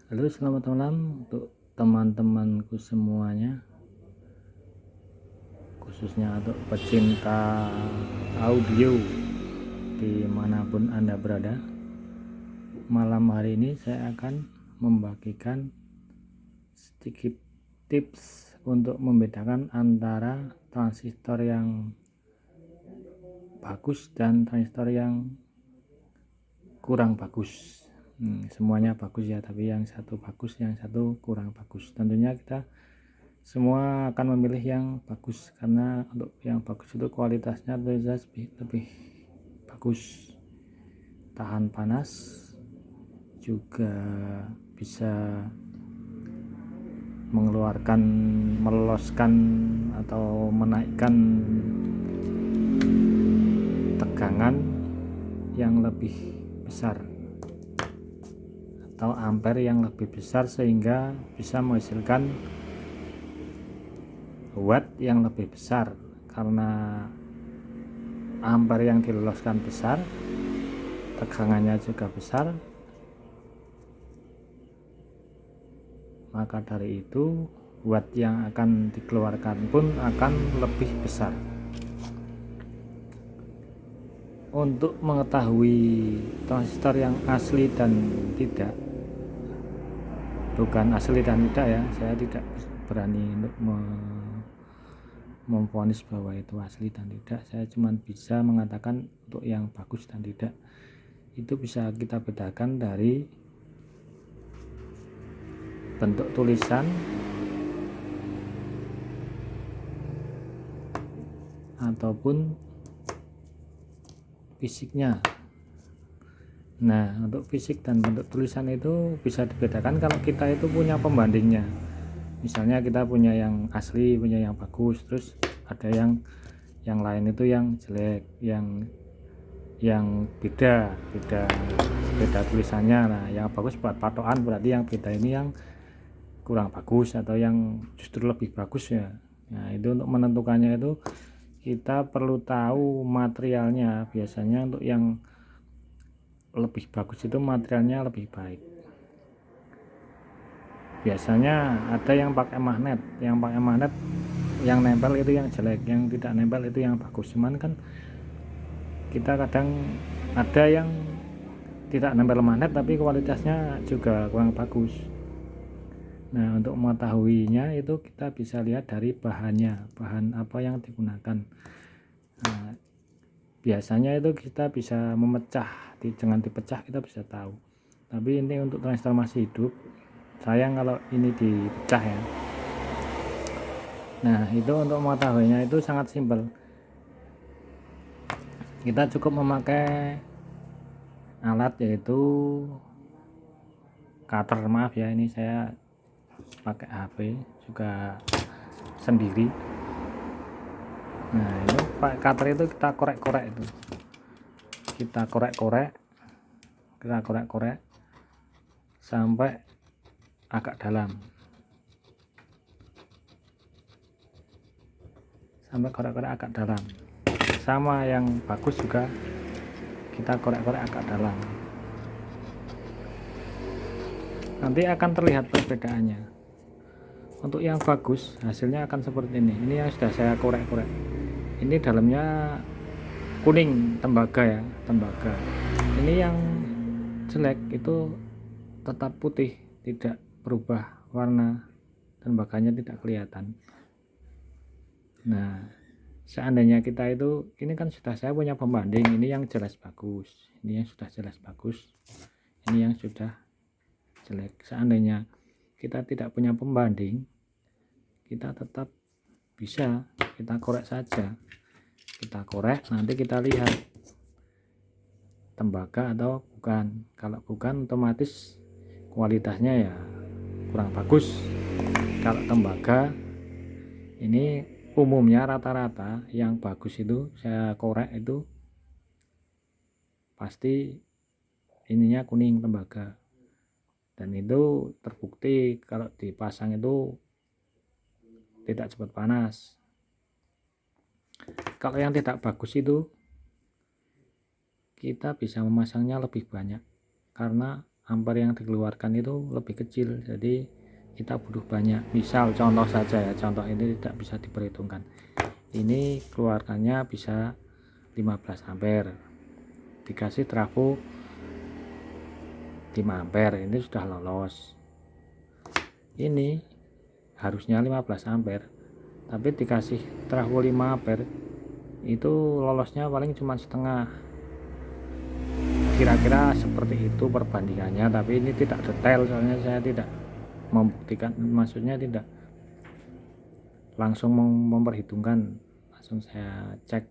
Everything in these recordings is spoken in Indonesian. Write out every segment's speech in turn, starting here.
Halo, selamat malam untuk teman-temanku semuanya, khususnya untuk pecinta audio dimanapun Anda berada. Malam hari ini saya akan membagikan sedikit tips untuk membedakan antara transistor yang bagus dan transistor yang kurang bagus. Semuanya bagus ya, tapi yang satu bagus, yang satu kurang bagus. Tentunya kita semua akan memilih yang bagus, karena untuk yang bagus itu kualitasnya lebih bagus, tahan panas, juga bisa mengeluarkan, meloloskan atau menaikkan tegangan yang lebih besar atau ampere yang lebih besar, sehingga bisa menghasilkan watt yang lebih besar. Karena ampere yang diloloskan besar, tegangannya juga besar, maka dari itu watt yang akan dikeluarkan pun akan lebih besar. Untuk mengetahui transistor yang asli dan tidak, bukan asli dan tidak ya, saya tidak berani untuk memvonis bahwa itu asli dan tidak. Saya cuma bisa mengatakan untuk yang bagus dan tidak itu bisa kita bedakan dari bentuk tulisan ataupun fisiknya. Nah, untuk fisik dan bentuk tulisan itu bisa dibedakan kalau kita itu punya pembandingnya. Misalnya kita punya yang asli, punya yang bagus, terus ada yang lain itu yang jelek, yang beda tulisannya. Nah, yang bagus buat patokan, berarti yang beda ini yang kurang bagus atau yang justru lebih bagus ya. Nah, itu untuk menentukannya itu kita perlu tahu materialnya. Biasanya untuk yang lebih bagus itu materialnya lebih baik. Biasanya ada yang pakai magnet, yang nempel itu yang jelek, yang tidak nempel itu yang bagus. Cuman kan kita kadang ada yang tidak nempel magnet tapi kualitasnya juga kurang bagus. Nah, untuk mengetahuinya itu kita bisa lihat dari bahan apa yang digunakan. Nah, biasanya itu kita bisa memecah, dengan dipecah kita bisa tahu. Tapi ini untuk transformasi hidup, sayang kalau ini dipecah ya. Nah, itu untuk mengetahuinya itu sangat simpel. Kita cukup memakai alat, yaitu cutter. Maaf ya, ini saya pakai HP juga sendiri. Nah, itu pakai cutter itu kita korek-korek itu. Kita korek-korek sampai agak dalam. Sama yang bagus juga kita korek-korek agak dalam. Nanti akan terlihat perbedaannya. Untuk yang bagus hasilnya akan seperti ini. Ini yang sudah saya korek-korek. Ini dalamnya kuning, tembaga ya, tembaga. Ini yang jelek itu tetap putih, tidak berubah warna, tembaganya tidak kelihatan. Nah, seandainya kita itu, ini kan sudah saya punya pembanding, ini yang jelas bagus, ini yang sudah jelas bagus, ini yang sudah jelek. Seandainya kita tidak punya pembanding, kita tetap bisa kita korek saja. Kita korek, nanti kita lihat tembaga atau bukan. Kalau bukan, otomatis kualitasnya ya kurang bagus. Kalau tembaga, ini umumnya rata-rata yang bagus itu saya korek itu pasti ininya kuning, tembaga. Dan itu terbukti kalau dipasang itu tidak cepat panas. Kalau yang tidak bagus itu kita bisa memasangnya lebih banyak, karena ampere yang dikeluarkan itu lebih kecil, jadi kita butuh banyak. Misal contoh saja ya, contoh ini tidak bisa diperhitungkan, ini keluarkannya bisa 15 ampere, dikasih trafo 5 ampere, ini sudah lolos. Ini harusnya 15 ampere, tapi dikasih trafo 5 ampere, itu lolosnya paling cuma setengah. Kira-kira seperti itu perbandingannya, tapi ini tidak detail soalnya saya tidak membuktikan, maksudnya tidak langsung memperhitungkan, langsung saya cek,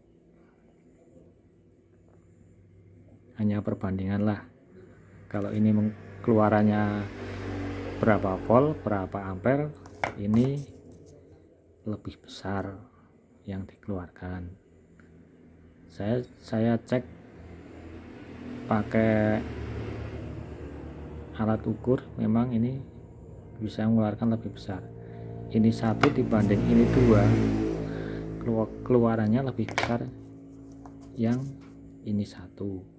hanya perbandingan lah. Kalau ini keluarannya berapa volt, berapa ampere, ini lebih besar yang dikeluarkan. Saya cek pakai alat ukur, memang ini bisa mengeluarkan lebih besar. Ini 1 dibanding ini 2, keluarannya lebih besar yang ini 1.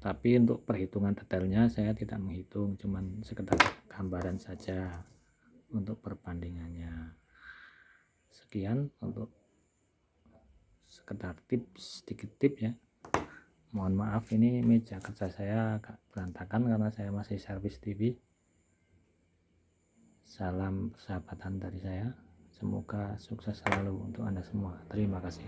Tapi untuk perhitungan detailnya saya tidak menghitung, cuman sekedar gambaran saja untuk perbandingannya. Sekian untuk sekedar tips, sedikit tips ya. Mohon maaf, ini meja kerja saya agak berantakan karena saya masih servis TV. Salam persahabatan dari saya, semoga sukses selalu untuk Anda semua. Terima kasih.